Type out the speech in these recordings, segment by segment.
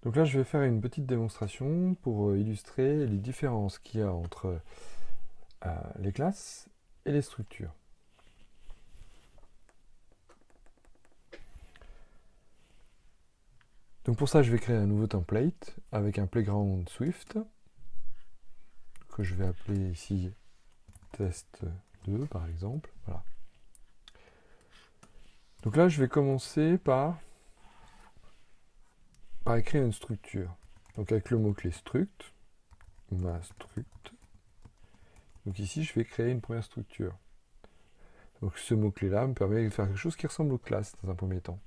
Donc là, je vais faire une petite démonstration pour illustrer les différences qu'il y a entre les classes et les structures. Donc pour ça, je vais créer un nouveau template avec un playground Swift que je vais appeler ici test 2 par exemple. Voilà. Donc là, je vais commencer par écrire une structure. Donc avec le mot-clé struct, ma struct. Donc ici, je vais créer une première structure. Donc ce mot-clé-là me permet de faire quelque chose qui ressemble aux classes dans un premier temps.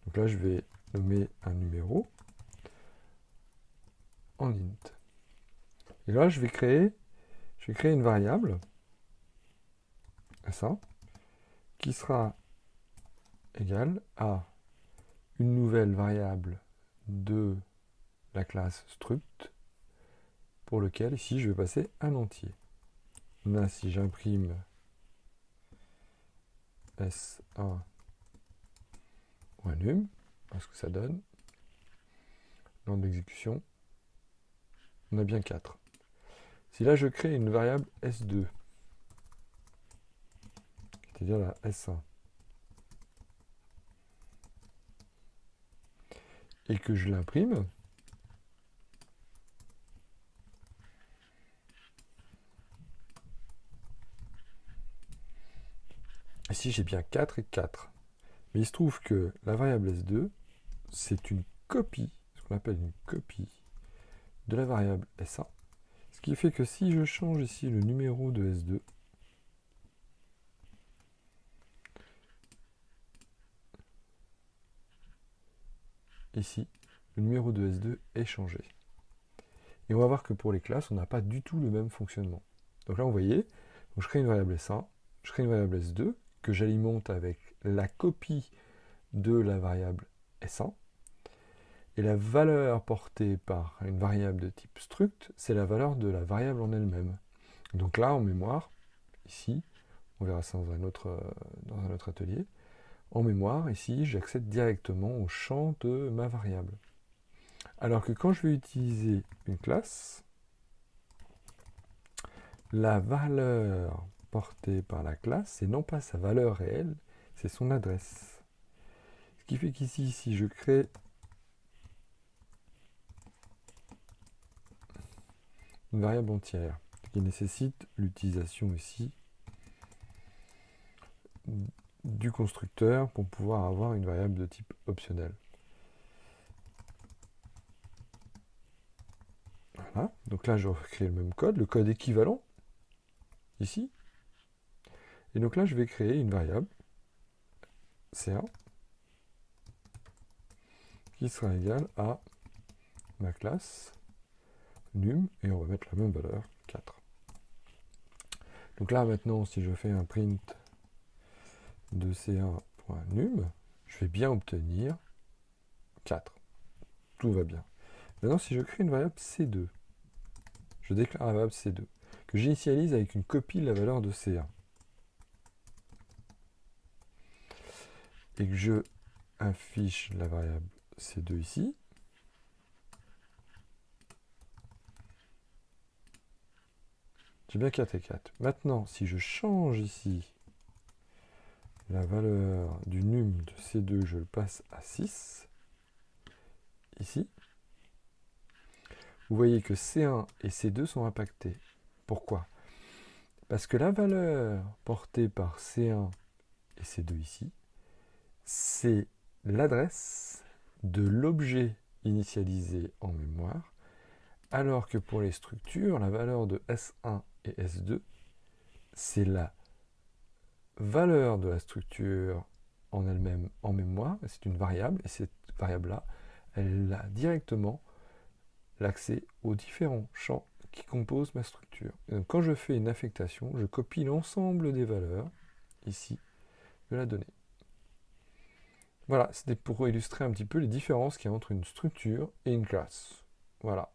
Donc là, je vais nommer un numéro en int. Et là, je vais créer une variable, ça, qui sera égale à une nouvelle variable de la classe struct, pour lequel ici je vais passer un entier. Là, si j'imprime S1 ou un num, ce que ça donne, dans l'exécution, on a bien 4. Si là je crée une variable S2, c'est-à-dire la S1, et que je l'imprime, ici j'ai bien 4 et 4. Mais il se trouve que la variable S2, c'est une copie, ce qu'on appelle une copie de la variable S1. Ce qui fait que si je change ici le numéro de S2, ici, le numéro de S2 est changé. Et on va voir que pour les classes, on n'a pas du tout le même fonctionnement. Donc là, vous voyez, je crée une variable S1, je crée une variable S2, que j'alimente avec la copie de la variable S1. Et la valeur portée par une variable de type struct, c'est la valeur de la variable en elle-même. Donc là, en mémoire, ici, on verra ça dans un autre atelier, en mémoire, ici, j'accède directement au champ de ma variable. Alors que quand je vais utiliser une classe, la valeur portée par la classe, c'est non pas sa valeur réelle, c'est son adresse. Ce qui fait qu'ici, si je crée une variable entière, qui nécessite l'utilisation ici du constructeur pour pouvoir avoir une variable de type optionnel. Voilà, donc là je recrée le même code, le code équivalent, ici. Et donc là je vais créer une variable, C1, qui sera égale à ma classe num, et on va mettre la même valeur, 4. Donc là maintenant, si je fais un print de C1.num, je vais bien obtenir 4. Tout va bien. Maintenant, si je crée une variable C2, je déclare la variable C2, que j'initialise avec une copie de la valeur de C1, et que je affiche la variable C2 ici, j'ai bien 4 et 4. Maintenant, si je change ici la valeur du num de C2, je le passe à 6, ici, vous voyez que C1 et C2 sont impactés. Pourquoi? Parce que la valeur portée par C1 et C2 ici, c'est l'adresse de l'objet initialisé en mémoire, alors que pour les structures, la valeur de S1 et S2, c'est la valeur de la structure en elle-même en mémoire, c'est une variable, et cette variable-là, elle a directement l'accès aux différents champs qui composent ma structure. Et donc, quand je fais une affectation, je copie l'ensemble des valeurs, ici, de la donnée. Voilà, c'était pour illustrer un petit peu les différences qu'il y a entre une structure et une classe. Voilà.